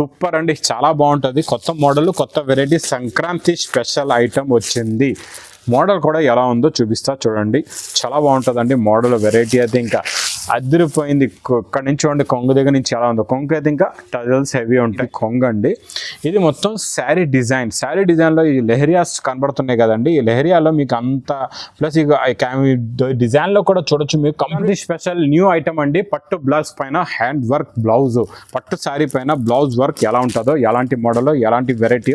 Super అండి, చాలా బాగుంటుంది. కొత్త మోడల్, కొత్త వెరైటీ, సంక్రాంతి స్పెషల్ ఐటమ్ వచ్చింది. మోడల్ కూడా ఎలా ఉందో చూపిస్తా చూడండి. చాలా బాగుంటుందండి మోడల్, వెరైటీ అయితే ఇంకా అదిరిపోయింది. ఇక్కడ నుంచి చూడండి, కొంగు దగ్గర నుంచి ఎలా ఉందో. కొంగు అయితే ఇంకా టజల్స్ హెవీ ఉంటాయి. కొంగు అండి ఇది మొత్తం శారీ డిజైన్. శారీ డిజైన్లో ఈ లెహరియాస్ కనబడుతున్నాయి కదండి. ఈ లెహరియాలో మీకు అంత ప్లస్ ఇక డిజైన్లో కూడా చూడొచ్చు మీకు. కంప్లీట్ స్పెషల్ న్యూ ఐటమ్ అండి. పట్టు బ్లౌజ్ పైన హ్యాండ్ వర్క్ బ్లౌజ్, పట్టు శారీ పైన బ్లౌజ్ వర్క్ ఎలా ఉంటుందో, ఎలాంటి మోడల్, ఎలాంటి వెరైటీ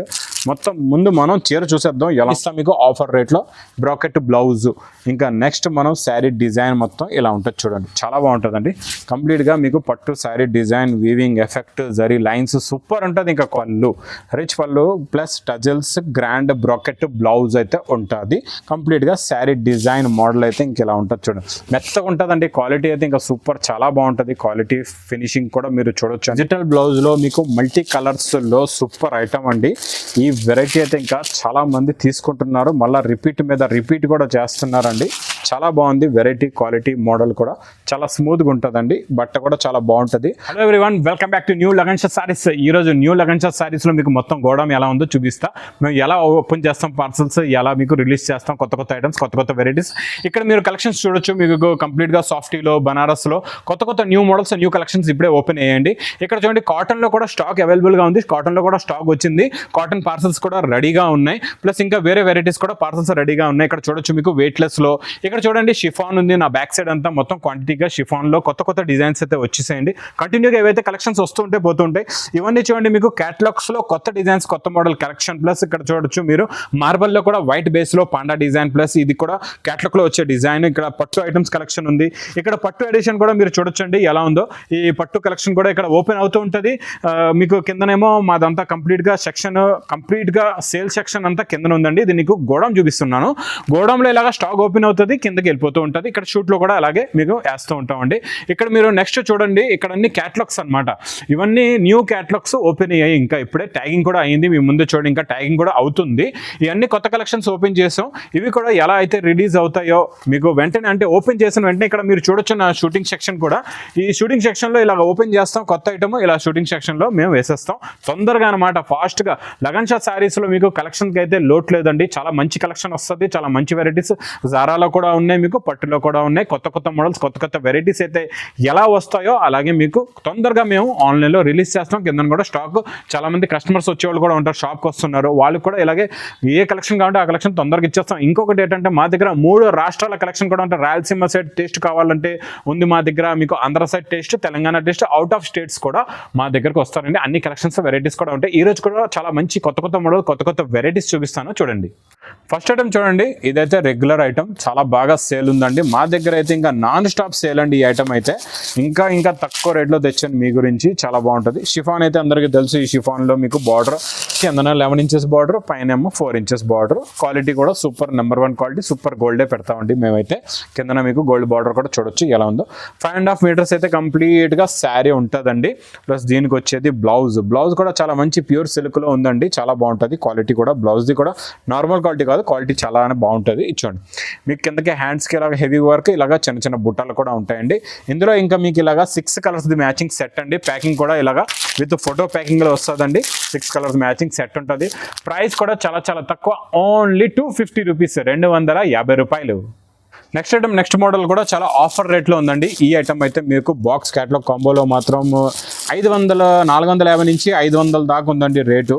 మొత్తం ముందు మనం చీర చూసేద్దాం. ఎలా ఇస్తాం మీకు ఆఫర్ రేట్లో బ్రాకెట్ బ్లౌజ్. ఇంకా నెక్స్ట్ మనం శారీ డిజైన్ మొత్తం ఇలా ఉంటుంది చూడండి, చాలా బాగుంటుందండి. కంప్లీట్గా మీకు పట్టు sari design, weaving effect, zari lines super ఉంటుంది. ఇంకా పళ్ళు రిచ్ పళ్ళు plus tassels, grand bracket blouse అయితే ఉంటుంది. కంప్లీట్గా శారీ డిజైన్ మోడల్ అయితే ఇంక ఇలా ఉంటుంది చూడండి. మెత్తగా ఉంటుందండి. క్వాలిటీ అయితే ఇంకా సూపర్, చాలా బాగుంటుంది. క్వాలిటీ ఫినిషింగ్ కూడా మీరు చూడొచ్చు. డిజిటల్ బ్లౌజ్లో మీకు మల్టీ కలర్స్లో సూపర్ ఐటమ్ అండి. ఈ వెరైటీ అయితే ఇంకా చాలా మంది తీసుకుంటున్నారు, మళ్ళీ రిపీట్ మీద రిపీట్ కూడా చేస్తున్నారండి. చాలా బాగుంది వెరైటీ, క్వాలిటీ, మోడల్ కూడా చాలా స్మూత్గా ఉంటుందండి. బట్ట కూడా చాలా బాగుంటుంది. Hello everyone, welcome back to new lagan Shah saris. ఈరోజు న్యూ లగన్ షా సారీస్లో మీకు మొత్తం గోడౌన్ ఎలా ఉందో చూపిస్తా. మేము ఎలా ఓపెన్ చేస్తాం పార్సల్స్, ఎలా మీకు రిలీజ్ చేస్తాం కొత్త కొత్త ఐటమ్స్, కొత్త కొత్త వెరైటీస్. ఇక్కడ మీరు కలెక్షన్స్ చూడొచ్చు. మీకు కంప్లీట్గా సాఫ్టీలో, బనారస్లో కొత్త కొత్త న్యూ మోడల్స్, న్యూ కలెక్షన్స్ ఇప్పుడే ఓపెన్ అయ్యండి. ఇక్కడ చూడండి, కాటన్లో కూడా స్టాక్ అవైలబుల్గా ఉంది. కాటన్లో కూడా స్టాక్ వచ్చింది. కాటన్ పార్సల్స్ కూడా రెడీగా ఉన్నాయి. ప్లస్ ఇంకా వేరే వెరైటీస్ కూడా పార్సల్స్ రెడీగా ఉన్నాయి. ఇక్కడ చూడొచ్చు మీకు వెయిట్లెస్లో. ఇక్కడ చూడండి షిఫాన్ ఉంది. నా బ్యాక్ సైడ్ అంతా మొత్తం క్వాంటిటీగా షిఫాన్లో కొత్త కొత్త డిజైన్స్ అయితే వచ్చేసేయండి. కంటిన్యూగా ఏవైతే కలెక్షన్స్ వస్తుంటే పోతుంటాయి. ఇవన్నీ చూడండి మీకు క్యాటలాగ్స్లో కొత్త డిజైన్స్, కొత్త మోడల్ కలెక్షన్. ప్లస్ ఇక్కడ చూడొచ్చు మీరు మార్బల్లో కూడా వైట్ బేస్లో పాండా డిజైన్, ప్లస్ ఇది కూడా క్యాటలాగ్లో వచ్చే డిజైన్. ఇక్కడ పట్టు ఐటమ్స్ కలెక్షన్ ఉంది. ఇక్కడ పట్టు ఎడిషన్ కూడా మీరు చూడొచ్చండి ఎలా ఉందో. ఈ పట్టు కలెక్షన్ కూడా ఇక్కడ ఓపెన్ అవుతూ ఉంటుంది. మీకు కిందనేమో మాదంతా కంప్లీట్గా సెక్షన్, కంప్లీట్గా సేల్ సెక్షన్ అంతా కింద ఉందండి. ఇది నీకు గోడౌన్ చూపిస్తున్నాను. గోడౌన్లో ఇలాగా స్టాక్ ఓపెన్ అవుతుంది, కిందకి వెళ్ళిపోతూ ఉంటుంది. ఇక్కడ షూట్లో కూడా అలాగే మీకు వేస్తూ ఉంటామండి. ఇక్కడ మీరు నెక్స్ట్ చూడండి, ఇక్కడ అన్ని క్యాటలాగ్స్ అనమాట. ఇవన్నీ న్యూ క్యాటలాగ్స్ ఓపెన్ అయ్యాయి. ఇంకా ఇప్పుడే ట్యాగింగ్ కూడా అయింది. మీ ముందు చూడండి, ఇంకా ట్యాగింగ్ కూడా అవుతుంది. ఇవన్నీ కొత్త కలెక్షన్స్ ఓపెన్ చేసాం. ఇవి కూడా ఎలా అయితే రిలీజ్ అవుతాయో మీకు వెంటనే, అంటే ఓపెన్ చేసిన వెంటనే ఇక్కడ మీరు చూడొచ్చు నా షూటింగ్ సెక్షన్ కూడా. ఈ షూటింగ్ సెక్షన్లో ఇలా ఓపెన్ చేస్తాం కొత్త ఐటమ్, ఇలా షూటింగ్ సెక్షన్లో మేము వేసేస్తాం తొందరగా అనమాట, ఫాస్ట్గా. లగన్ షా శారీస్లో మీకు కలెక్షన్కి అయితే లోటు లేదండి. చాలా మంచి కలెక్షన్ వస్తుంది, చాలా మంచి వెరైటీస్. జారాలో కూడా ఉన్నాయి, మీకు పట్టులో కూడా ఉన్నాయి. కొత్త కొత్త మోడల్స్, కొత్త కొత్త వెరైటీస్ అయితే ఎలా వస్తాయో అలాగే మీకు తొందరగా మేము ఆన్లైన్లో రిలీజ్ చేస్తాం. కింద కూడా స్టాక్, చాలా మంది కస్టమర్స్ వచ్చేవాళ్ళు కూడా ఉంటారు, షాప్కి వస్తున్నారు. వాళ్ళు కూడా ఇలాగే ఏ కలెక్షన్ కావాలంటే ఆ కలెక్షన్ తొందరగా ఇచ్చేస్తాం. ఇంకొకటి ఏంటంటే మా దగ్గర 3 రాష్ట్రాల కలెక్షన్ కూడా ఉంటాయి. రాయలసీమ సైడ్ టేస్ట్ కావాలంటే ఉంది మా దగ్గర, మీకు Andhra side taste, Telangana taste, out of states కూడా మా దగ్గరకు వస్తారండి. అన్ని కలెక్షన్స్, వెరైటీస్ కూడా ఉంటాయి. ఈ రోజు కూడా చాలా మంచి కొత్త కొత్త మోడల్, కొత్త కొత్త వెరైటీస్ చూపిస్తాను చూడండి. ఫస్ట్ ఐటమ్ చూడండి, ఇదైతే రెగ్యులర్ ఐటమ్, చాలా బాగా సేల్ ఉందండి. మా దగ్గర అయితే ఇంకా నాన్ స్టాప్ సేల్ అండి. ఈ ఐటమ్ అయితే ఇంకా తక్కువ రేట్లో తెచ్చాను మీ గురించి, చాలా బాగుంటుంది. షిఫాన్ అయితే అందరికీ తెలుసు. ఈ షిఫాన్లో మీకు బార్డర్ కిందన 11 ఇంచెస్ బార్డర్, పైన 4 ఇంచెస్ బార్డర్. క్వాలిటీ కూడా సూపర్, నెంబర్ 1 క్వాలిటీ, సూపర్ గోల్డే పెడతామండి మేమైతే. కిందన మీకు గోల్డ్ బార్డర్ కూడా చూడొచ్చు ఎలా ఉందో. 5.5 మీటర్స్ అయితే కంప్లీట్గా శారీ ఉంటుందండి. ప్లస్ దీనికి వచ్చేది బ్లౌజ్ కూడా చాలా మంచి ప్యూర్ సిల్క్లో ఉందండి, చాలా బాగుంటుంది. క్వాలిటీ కూడా బ్లౌజ్ది కూడా నార్మల్ క్వాలిటీ కాదు, క్వాలిటీ చాలా బాగుంటుంది. ఇచ్చోండి మీకు కిందకి హ్యాండ్స్కి ఇలాగ హెవీ వర్క్, ఇలాగ చిన్న చిన్న బుట్టలు కూడా ఉంటాయండి. ఇందులో ఇంకా మీకు ఇలాగ 6 కలర్స్ మ్యాచింగ్ సెట్ అండి. ప్యాకింగ్ కూడా ఇలాగ విత్ ఫోటో ప్యాకింగ్లో వస్తుందండి. 6 కలర్స్ మ్యాచింగ్ సెట్ ఉంటుంది. ప్రైస్ కూడా చాలా చాలా తక్కువ, ఓన్లీ 250 రూపీస్, 250 రూపాయలు. నెక్స్ట్ మోడల్ కూడా చాలా ఆఫర్ రేట్లో ఉందండి. ఈ ఐటమ్ అయితే మీకు బాక్స్ క్యాటలాగ్ కాంబోలో మాత్రం 450 నుంచి 500 దాకా ఉందండి రేటు.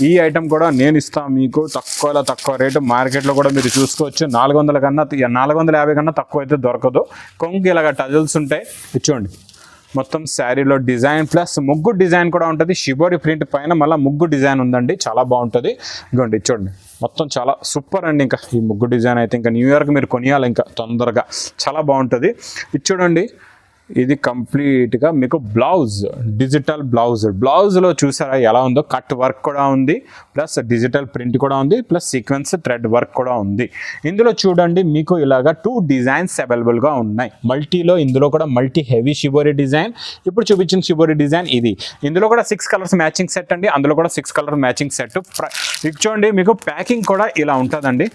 ఈ ఐటమ్ కూడా నేను ఇస్తాను మీకు తక్కువ రేటు. మార్కెట్లో కూడా మీరు చూసుకోవచ్చు, 450 కన్నా తక్కువ అయితే దొరకదు. కొంగు ఇలాగ టజల్స్ ఉంటాయి. ఇచ్చోండి మొత్తం శారీలో డిజైన్ ప్లస్ ముగ్గు డిజైన్ కూడా ఉంటుంది. షిబోరి ప్రింట్ పైన మళ్ళీ ముగ్గు డిజైన్ ఉందండి, చాలా బాగుంటుంది. ఇదిగోండి చూడండి, మొత్తం చాలా సూపర్ అండి. ఇంకా ఈ ముగ్గు డిజైన్ అయితే ఇంకా న్యూ ఇయర్కి మీరు కొనియాలి ఇంకా తొందరగా, చాలా బాగుంటుంది. ఇది చూడండి, ఇది కంప్లీట్గా మీకు బ్లౌజ్, డిజిటల్ బ్లౌజ్లో చూసారా ఎలా ఉందో. కట్ వర్క్ కూడా ఉంది, ప్లస్ డిజిటల్ ప్రింట్ కూడా ఉంది, ప్లస్ సీక్వెన్స్ థ్రెడ్ వర్క్ కూడా ఉంది. ఇందులో చూడండి మీకు ఇలాగా 2 డిజైన్స్ అవైలబుల్గా ఉన్నాయి. మల్టీలో ఇందులో కూడా మల్టీ హెవీ షిబోరి డిజైన్, ఇప్పుడు చూపించిన షిబోరి డిజైన్ ఇది. ఇందులో కూడా 6 కలర్స్ మ్యాచింగ్ సెట్ అండి. అందులో కూడా 6 కలర్ మ్యాచింగ్ సెట్. ఇది చూడండి, మీకు ప్యాకింగ్ కూడా ఇలా ఉంటుందండి.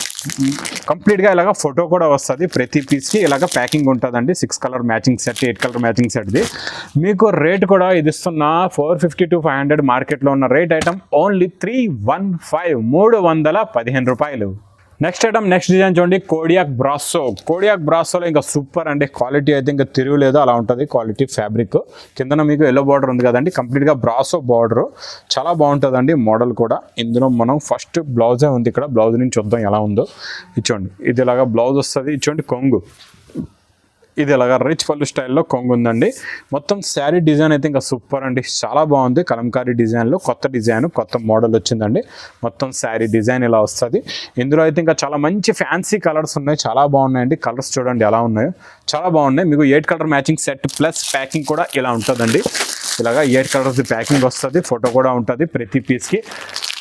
కంప్లీట్గా ఇలాగ ఫోటో కూడా వస్తుంది. ప్రతి పీస్కి ఇలాగ ప్యాకింగ్ ఉంటుందండి. 6 colour matching set, 8 white colour matching సెట్ది. మీకు రేట్ కూడా ఇది ఇస్తున్న 450 to 500 మార్కెట్లో ఉన్న రేట్ ఐటమ్ ఓన్లీ 315 రూపాయలు. నెక్స్ట్ ఐటమ్ నెక్స్ట్ డిజైన్ చూడండి, కోడియాక్ బ్రాసో. కోడియాక్ బ్రాసోలో ఇంకా సూపర్ అండి, క్వాలిటీ అయితే ఇంకా తిరుగులేదు అలా ఉంటుంది క్వాలిటీ ఫ్యాబ్రిక్. కిందన మీకు ఎల్లో బార్డర్ ఉంది కదండి, కంప్లీట్గా బ్రాసో బార్డర్, చాలా బాగుంటుందండి మోడల్ కూడా. ఇందులో మనం ఫస్ట్ బ్లౌజే ఉంది, ఇక్కడ బ్లౌజ్ నుంచి చూద్దాం ఎలా ఉందో. ఇచ్చోండి ఇది ఇలాగా బ్లౌజ్ వస్తుంది, ఇచ్చోండి కొంగు ఇది ఇలాగా రిచ్ పళ్ళు స్టైల్లో కొంగు ఉందండి. మొత్తం శారీ డిజైన్ అయితే ఇంకా సూపర్ అండి, చాలా బాగుంది. కలంకారీ డిజైన్లో కొత్త డిజైన్ కొత్త మోడల్ వచ్చిందండి. మొత్తం శారీ డిజైన్ ఇలా వస్తుంది. ఇందులో అయితే ఇంకా చాలా మంచి ఫ్యాన్సీ కలర్స్ ఉన్నాయి, చాలా బాగున్నాయండి. కలర్స్ చూడండి ఎలా ఉన్నాయో, చాలా బాగున్నాయి. మీకు 8 colour matching set plus packing కూడా ఇలా ఉంటుందండి. ఇలాగా 8 కలర్స్ ప్యాకింగ్ వస్తుంది, ఫోటో కూడా ఉంటుంది ప్రతి పీస్కి.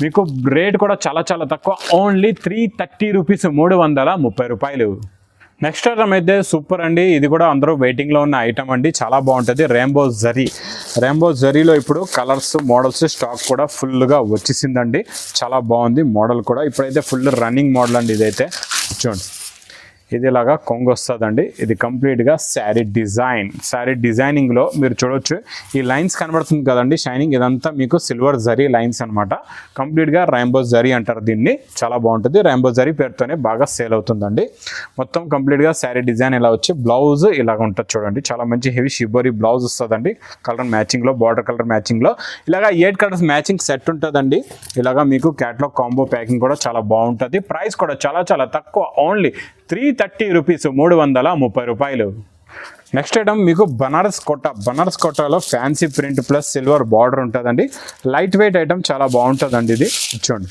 మీకు రేట్ కూడా చాలా చాలా తక్కువ, ఓన్లీ 330 రూపీస్, 330 రూపాయలు. నెక్స్ట్ ఐటమ్ అయితే సూపర్ అండి, ఇది కూడా అందరూ వెయిటింగ్లో ఉన్న ఐటమ్ అండి, చాలా బాగుంటుంది. రెయిన్బో జరీ. రెయిన్బో జరీలో ఇప్పుడు కలర్స్ మోడల్స్ స్టాక్ కూడా ఫుల్గా వచ్చేసిందండి, చాలా బాగుంది మోడల్ కూడా. ఇప్పుడైతే ఫుల్ రన్నింగ్ మోడల్ అండి ఇదైతే. చూడండి ఇది ఇలాగా కొంగు వస్తుందండి. ఇది కంప్లీట్గా శారీ డిజైన్, శారీ డిజైనింగ్లో మీరు చూడొచ్చు ఈ లైన్స్ కనబడుతుంది కదండి షైనింగ్, ఇదంతా మీకు సిల్వర్ జరీ లైన్స్ అనమాట. కంప్లీట్గా రెయిన్బో జరీ అంటారు దీన్ని, చాలా బాగుంటుంది. రెయిన్బో జరీ పేరుతోనే బాగా సేల్ అవుతుందండి. మొత్తం కంప్లీట్గా శారీ డిజైన్ ఇలా వచ్చి బ్లౌజ్ ఇలాగ ఉంటుంది చూడండి, చాలా మంచి హెవీ షిబోరీ బ్లౌజ్ వస్తుందండి. కలర్ మ్యాచింగ్లో, బార్డర్ కలర్ మ్యాచింగ్లో ఇలాగా 8 కలర్స్ మ్యాచింగ్ సెట్ ఉంటుందండి. ఇలాగా మీకు క్యాట్లాగ్ కాంబో ప్యాకింగ్ కూడా చాలా బాగుంటుంది. ప్రైస్ కూడా చాలా చాలా తక్కువ, ఓన్లీ 330 రూపీస్, 330 రూపాయలు. నెక్స్ట్ ఐటమ్ మీకు బనారస్ కోట. బనారస్ కోటాలో fancy print plus silver border ఉంటుందండి. లైట్ వెయిట్ ఐటమ్, చాలా బాగుంటుందండి ఇది. చూడండి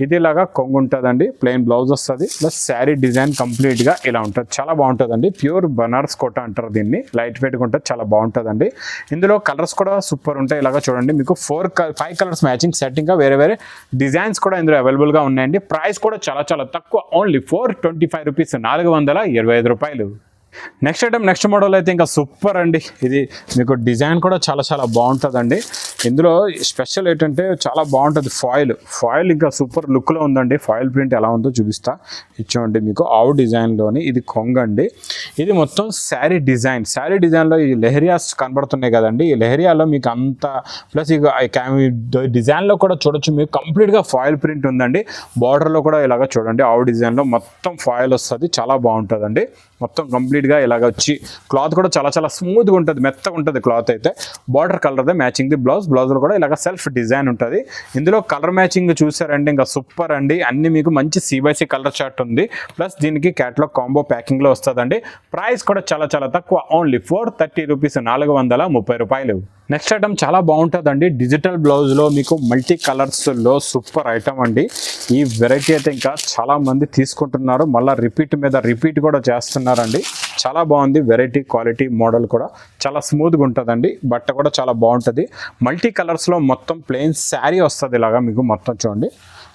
ఇది ఇలాగా కొంగు ఉంటుందండి, ప్లెయిన్ బ్లౌజ్ వస్తుంది ప్లస్ శారీ డిజైన్ కంప్లీట్గా ఇలా ఉంటుంది, చాలా బాగుంటుందండి. ప్యూర్ బనారస్ కోట అంటారు దీన్ని, లైట్ వెయిట్గా ఉంటుంది, చాలా బాగుంటుందండి. ఇందులో కలర్స్ కూడా సూపర్ ఉంటాయి. ఇలాగా చూడండి మీకు 5 కలర్స్ మ్యాచింగ్ సెట్, ఇంకా వేరే వేరే డిజైన్స్ కూడా ఇందులో అవైలబుల్గా ఉన్నాయండి. ప్రైస్ కూడా చాలా చాలా తక్కువ, ఓన్లీ 425 రూపీస్, 425 రూపాయలు. నెక్స్ట్ ఐటమ్ నెక్స్ట్ మోడల్ అయితే ఇంకా సూపర్ అండి. ఇది మీకు డిజైన్ కూడా చాలా చాలా బాగుంటుందండి. ఇందులో స్పెషల్ ఏంటంటే చాలా బాగుంటుంది, ఫాయిల్ ఇంకా సూపర్ లుక్లో ఉందండి. ఫాయిల్ ప్రింట్ ఎలా ఉందో చూపిస్తా. ఇచ్చోండి మీకు ఆవు డిజైన్లోని ఇది కొంగండి. ఇది మొత్తం శారీ డిజైన్లో ఈ లెహరియాస్ కనబడుతున్నాయి కదండి, ఈ లెహరియాలో మీకు అంత ప్లస్ ఇక డిజైన్లో కూడా చూడొచ్చు మీకు కంప్లీట్గా ఫాయిల్ ప్రింట్ ఉందండి. బార్డర్లో కూడా ఇలాగ చూడండి ఆవు డిజైన్లో మొత్తం ఫాయిల్ వస్తుంది, చాలా బాగుంటుందండి. మొత్తం కంప్లీట్గా ఇలాగ వచ్చి క్లాత్ కూడా చాలా చాలా స్మూత్గా ఉంటుంది, మెత్తగా ఉంటుంది క్లాత్ అయితే. బార్డర్ కలర్దే మ్యాచింగ్ ది బ్లౌజ్లో కూడా ఇలాగ సెల్ఫ్ డిజైన్ ఉంటుంది. ఇందులో కలర్ మ్యాచింగ్ చూసారంటే ఇంకా సూపర్ అండి. అన్ని మీకు మంచి CBC కలర్ చార్ట్ ఉంది, ప్లస్ దీనికి క్యాట్లాగ్ కాంబో ప్యాకింగ్లో వస్తుందండి. ప్రైస్ కూడా చాలా చాలా తక్కువ, ఓన్లీ 430 రూపీస్, 430 రూపాయలు. నెక్స్ట్ ఐటమ్ చాలా బాగుంటుందండి, డిజిటల్ బ్లౌజ్లో మీకు మల్టీ కలర్స్లో సూపర్ ఐటమ్ అండి. ఈ వెరైటీ అయితే ఇంకా చాలా మంది తీసుకుంటున్నారు, మళ్ళీ రిపీట్ కూడా చేస్తున్నారండి. చాలా బాగుంది వెరైటీ, క్వాలిటీ మోడల్ కూడా చాలా స్మూత్గా ఉంటుందండి. బట్ట కూడా చాలా బాగుంటుంది. మల్టీ కలర్స్లో మొత్తం ప్లెయిన్ శారీ వస్తుంది ఇలాగా మీకు. మొత్తం చూడండి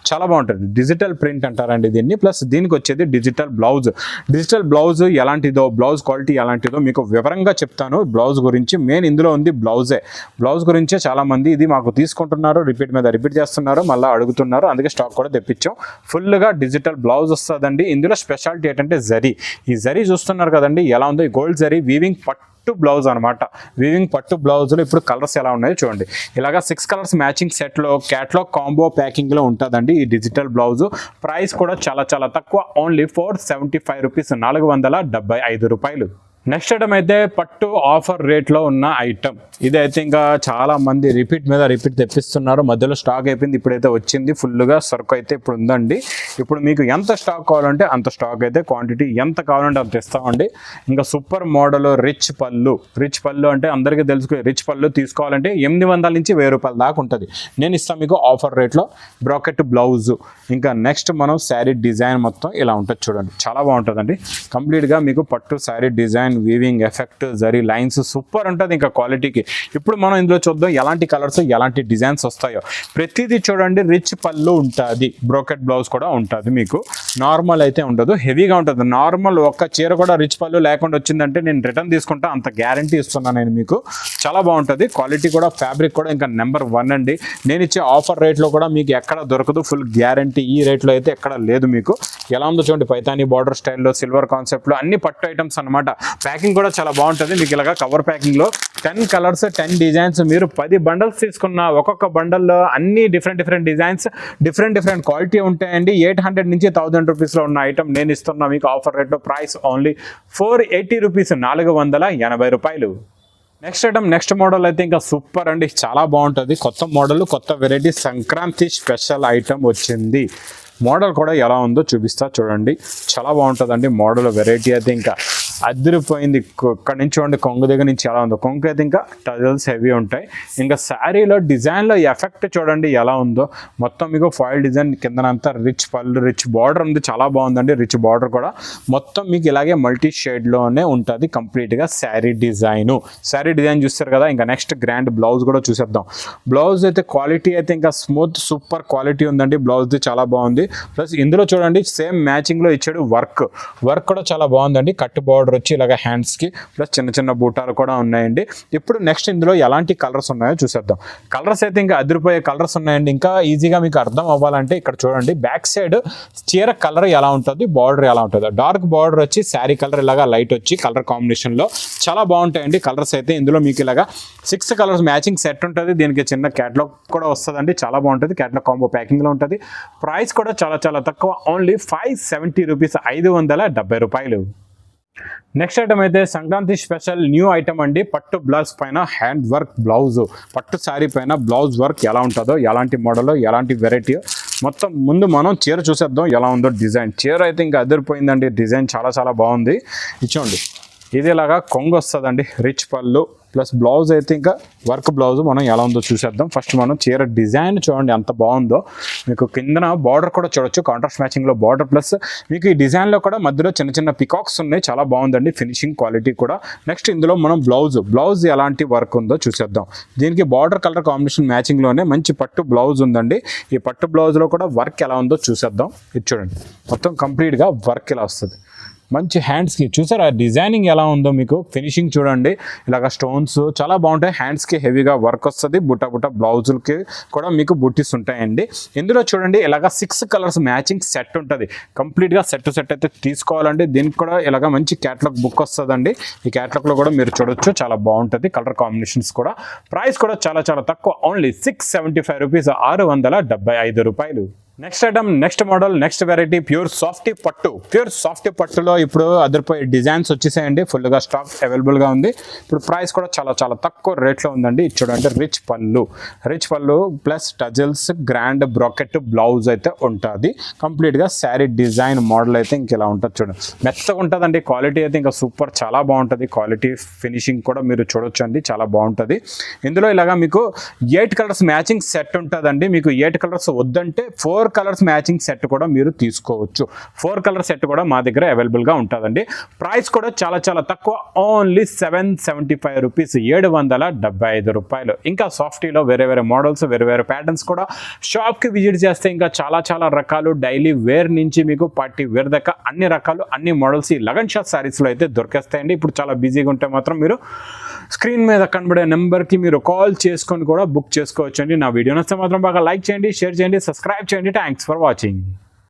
చాలా బాగుంటుంది, డిజిటల్ ప్రింట్ అంటారండి దీన్ని. ప్లస్ దీనికి వచ్చేది డిజిటల్ బ్లౌజ్ ఎలాంటిదో, బ్లౌజ్ క్వాలిటీ ఎలాంటిదో మీకు వివరంగా చెప్తాను. బ్లౌజ్ గురించి మెయిన్ ఇందులో ఉంది బ్లౌజ్ గురించే చాలా మంది ఇది మాకు తీసుకుంటున్నారు, రిపీట్ చేస్తున్నారు, మళ్ళీ అడుగుతున్నారు, అందుకే స్టాక్ కూడా తెప్పించాం. ఫుల్గా డిజిటల్ బ్లౌజ్ వస్తుందండి. ఇందులో స్పెషాలిటీ ఏంటంటే జరీ, ఈ జరీ చూస్తున్నారు కదండి ఎలా ఉందో, ఈ గోల్డ్ జరీ వీవింగ్ పట్టు బ్లౌజ్ అనమాట. వీవింగ్ పట్టు బ్లౌజ్లో ఇప్పుడు కలర్స్ ఎలా ఉన్నాయో చూడండి. ఇలాగా 6 కలర్స్ మ్యాచింగ్ సెట్లో క్యాట్లాగ్ కాంబో ప్యాకింగ్లో ఉంటుందండి ఈ డిజిటల్ బ్లౌజ్. ప్రైస్ కూడా చాలా చాలా తక్కువ, ఓన్లీ 475 రూపీస్, 475 రూపాయలు. నెక్స్ట్ ఐటమ్ అయితే పట్టు ఆఫర్ రేట్లో ఉన్న ఐటమ్. ఇదైతే ఇంకా చాలా మంది రిపీట్ తెప్పిస్తున్నారు. మధ్యలో స్టాక్ అయిపోయింది, ఇప్పుడైతే వచ్చింది ఫుల్గా సరుకు అయితే ఇప్పుడు ఉందండి. ఇప్పుడు మీకు ఎంత స్టాక్ కావాలంటే అంత స్టాక్ అయితే, క్వాంటిటీ ఎంత కావాలంటే అంత ఇస్తామండి. ఇంకా సూపర్ మోడల్ రిచ్ పళ్ళు అంటే అందరికీ తెలుసు. రిచ్ పళ్ళు తీసుకోవాలంటే 800 నుంచి 1000 రూపాయల దాకా ఉంటుంది. నేను ఇస్తాను మీకు ఆఫర్ రేట్లో. బ్రాకెట్ బ్లౌజ్, ఇంకా నెక్స్ట్ మనం శారీ డిజైన్ మొత్తం ఇలా ఉంటుంది చూడండి, చాలా బాగుంటుందండి. కంప్లీట్గా మీకు పట్టు sari design, weaving effect, zari lines super ఉంటుంది ఇంకా క్వాలిటీకి. ఇప్పుడు మనం ఇందులో చూద్దాం ఎలాంటి కలర్స్, ఎలాంటి డిజైన్స్ వస్తాయో. ప్రతిదీ చూడండి, రిచ్ పళ్ళు ఉంటుంది, బ్రోకెట్ బ్లౌజ్ కూడా ఉంటుంది మీకు. నార్మల్ అయితే ఉండదు, హెవీగా ఉంటుంది. నార్మల్ ఒక్క చీర కూడా రిచ్ పళ్ళు లేకుండా వచ్చిందంటే నేను రిటర్న్ తీసుకుంటా, అంత గ్యారంటీ ఇస్తున్నాను నేను మీకు. చాలా బాగుంటుంది క్వాలిటీ కూడా, ఫ్యాబ్రిక్ కూడా ఇంకా నెంబర్ 1 అండి. నేను ఇచ్చే ఆఫర్ రేట్లో కూడా మీకు ఎక్కడ దొరకదు, ఫుల్ గ్యారంటీ. ఈ రేట్లో అయితే ఎక్కడ లేదు మీకు. ఎలా ఉందో చూడండి, పైతానీ బార్డర్ స్టైల్లో, సిల్వర్ కాన్సెప్ట్లో అన్ని పట్టు ఐటమ్స్ అనమాట. ప్యాకింగ్ కూడా చాలా బాగుంటుంది మీకు ఇలాగా కవర్ ప్యాకింగ్లో 10 కలర్స్ 10 డిజైన్స్ మీరు 10 బండల్స్ తీసుకున్న ఒక్కొక్క బండల్లో అన్ని డిఫరెంట్ డిజైన్స్ డిఫరెంట్ క్వాలిటీ ఉంటాయండి. 800 నుంచి 1000 రూపీస్లో ఉన్న ఐటమ్ నేను ఇస్తున్నా మీకు ఆఫర్ రేట్లో. ప్రైస్ ఓన్లీ 480 రూపీస్, 480 రూపాయలు. నెక్స్ట్ ఐటమ్ నెక్స్ట్ మోడల్ అయితే ఇంకా సూపర్ అండి, చాలా బాగుంటుంది. కొత్త మోడల్ కొత్త వెరైటీ సంక్రాంతి స్పెషల్ ఐటమ్ వచ్చింది. మోడల్ కూడా ఎలా ఉందో చూపిస్తా చూడండి, చాలా బాగుంటుందండి. మోడల్ వెరైటీ అయితే ఇంకా అదిరిపోయింది. ఇక్కడ నుంచి చూడండి కొంగు దగ్గర నుంచి ఎలా ఉందో. కొంగు అయితే ఇంకా టజల్స్ హెవీ ఉంటాయి. ఇంకా శారీలో డిజైన్లో ఎఫెక్ట్ చూడండి ఎలా ఉందో. మొత్తం మీకు ఫాయిల్ డిజైన్ కిందనంతా రిచ్ పళ్ళు రిచ్ బార్డర్ ఉంది, చాలా బాగుందండి. రిచ్ బార్డర్ కూడా మొత్తం మీకు ఇలాగే మల్టీ షేడ్లోనే ఉంటుంది కంప్లీట్గా శారీ డిజైను. శారీ డిజైన్ చూస్తారు కదా. ఇంకా నెక్స్ట్ గ్రాండ్ బ్లౌజ్ కూడా చూసేద్దాం. బ్లౌజ్ అయితే క్వాలిటీ అయితే ఇంకా స్మూత్ సూపర్ క్వాలిటీ ఉందండి. బ్లౌజ్ది చాలా బాగుంది. ప్లస్ ఇందులో చూడండి సేమ్ మ్యాచింగ్లో ఇచ్చాడు. వర్క్ కూడా చాలా బాగుందండి. కట్ బార్డర్ వచ్చి ఇలాగ హ్యాండ్స్కి ప్లస్ చిన్న బూటాలు కూడా ఉన్నాయండి. ఇప్పుడు నెక్స్ట్ ఇందులో ఎలాంటి కలర్స్ ఉన్నాయో చూసేద్దాం. కలర్స్ అయితే ఇంకా అదిరిపోయే కలర్స్ ఉన్నాయండి. ఇంకా ఈజీగా మీకు అర్థం అవ్వాలంటే ఇక్కడ చూడండి బ్యాక్ సైడ్ చీర కలర్ ఎలా ఉంటుంది, బార్డర్ ఎలా ఉంటుంది. డార్క్ బార్డర్ వచ్చి శారీ కలర్ ఇలాగా లైట్ వచ్చి కలర్ కాంబినేషన్లో చాలా బాగుంటాయండి కలర్స్ అయితే. ఇందులో మీకు ఇలాగా 6 కలర్స్ మ్యాచింగ్ సెట్ ఉంటుంది. దీనికి చిన్న క్యాటలాగ్ కూడా వస్తుందండి, చాలా బాగుంటుంది. క్యాటలాగ్ కాంబో ప్యాకింగ్లో ఉంటుంది. ప్రైస్ కూడా చాలా తక్కువ, ఓన్లీ 570 రూపీస్, 570 రూపాయలు. నెక్స్ట్ ఐటమ్ అయితే సంక్రాంతి స్పెషల్ న్యూ ఐటమ్ అండి. పట్టు బ్లౌజ్ పైన హ్యాండ్ వర్క్ బ్లౌజ్, పట్టు శారీ పైన బ్లౌజ్ వర్క్ ఎలా ఉంటుందో, ఎలాంటి మోడల్ ఎలాంటి వెరైటీ మొత్తం ముందు మనం చీర చూసేద్దాం ఎలా ఉందో. డిజైన్ చీర అయితే ఇంకా అదిరిపోయిందండి. డిజైన్ చాలా బాగుంది. ఇచ్చోండి ఇది ఇలాగా కొంగు వస్తుందండి, రిచ్ పళ్ళు ప్లస్ బ్లౌజ్ అయితే ఇంకా వర్క్ బ్లౌజ్. మనం ఎలా ఉందో చూసేద్దాం. ఫస్ట్ మనం చీర డిజైన్ చూడండి ఎంత బాగుందో. మీకు కిందన బార్డర్ కూడా చూడొచ్చు, కాంట్రాస్ట్ మ్యాచింగ్లో బార్డర్. ప్లస్ మీకు ఈ డిజైన్లో కూడా మధ్యలో చిన్న పికాక్స్ ఉన్నాయి, చాలా బాగుందండి ఫినిషింగ్ క్వాలిటీ కూడా. నెక్స్ట్ ఇందులో మనం బ్లౌజ్ ఎలాంటి వర్క్ ఉందో చూసేద్దాం. దీనికి బార్డర్ కలర్ కాంబినేషన్ మ్యాచింగ్లోనే మంచి పట్టు బ్లౌజ్ ఉందండి. ఈ పట్టు బ్లౌజ్లో కూడా వర్క్ ఎలా ఉందో చూసేద్దాం. ఇది చూడండి మొత్తం కంప్లీట్గా వర్క్ ఇలా వస్తుంది. మంచి హ్యాండ్స్కి చూసారా డిజైనింగ్ ఎలా ఉందో. మీకు ఫినిషింగ్ చూడండి ఇలాగ స్టోన్స్ చాలా బాగుంటాయి. హ్యాండ్స్కి హెవీగా వర్క్ వస్తుంది. బుట్ట బ్లౌజులకి కూడా మీకు బుట్టీస్ ఉంటాయండి. ఇందులో చూడండి ఇలాగ 6 కలర్స్ మ్యాచింగ్ సెట్ ఉంటుంది. కంప్లీట్గా సెట్ అయితే తీసుకోవాలండి. దీనికి కూడా ఇలాగ మంచి క్యాటలాగ్ బుక్ వస్తుందండి. ఈ క్యాటలాగ్లో కూడా మీరు చూడొచ్చు, చాలా బాగుంటుంది. కలర్ కాంబినేషన్స్ కూడా. ప్రైస్ కూడా చాలా తక్కువ, ఓన్లీ 675 రూపీస్, 675 రూపాయలు. Next item next model next variety pure softy పట్టులో ఇప్పుడు అదిరిపోయే డిజైన్స్ వచ్చేసాయండి. ఫుల్గా స్టాక్ అవైలబుల్గా ఉంది. ఇప్పుడు ప్రైస్ కూడా చాలా తక్కువ రేట్లో ఉందండి. చూడండి రిచ్ పళ్ళు plus tassels grand bracket blouse అయితే ఉంటుంది. కంప్లీట్గా శారీ డిజైన్ మోడల్ అయితే ఇంక ఇలా ఉంటుంది. చూడండి మెత్తగా ఉంటుందండి. క్వాలిటీ అయితే ఇంకా సూపర్, చాలా బాగుంటుంది. క్వాలిటీ ఫినిషింగ్ కూడా మీరు చూడొచ్చు అండి, చాలా బాగుంటుంది. ఇందులో ఇలాగా మీకు 8 కలర్స్ మ్యాచింగ్ సెట్ ఉంటుందండి. మీకు 8 కలర్స్ వద్దంటే 4 కలర్స్ మ్యాచింగ్ సెట్ కూడా మీరు తీసుకోవచ్చు. 4 కలర్ సెట్ కూడా మా దగ్గర అవైలబుల్గా ఉంటుందండి. ప్రైస్ కూడా చాలా తక్కువ, ఓన్లీ 775 రూపీస్, 775 రూపాయలు. ఇంకా సాఫ్టీలో వేరే మోడల్స్ వేరే ప్యాటర్న్స్ కూడా షాప్కి విజిట్ చేస్తే ఇంకా చాలా రకాలు డైలీ వేర్ నుంచి మీకు పార్టీ వేర్ దాకా అన్ని రకాలు అన్ని మోడల్స్ ఈ లగన్ షాట్ శారీస్లో అయితే దొరికేస్తాయండి. ఇప్పుడు చాలా బిజీగా ఉంటే మాత్రం మీరు స్క్రీన్ మీద కనబడే నెంబర్కి మీరు కాల్ చేసుకొని కూడా బుక్ చేసుకోవచ్చు అండి. నా వీడియో నచ్చితే మాత్రం బాగా లైక్ చేయండి, షేర్ చేయండి, సబ్స్క్రైబ్ చేయండి. Thanks for watching.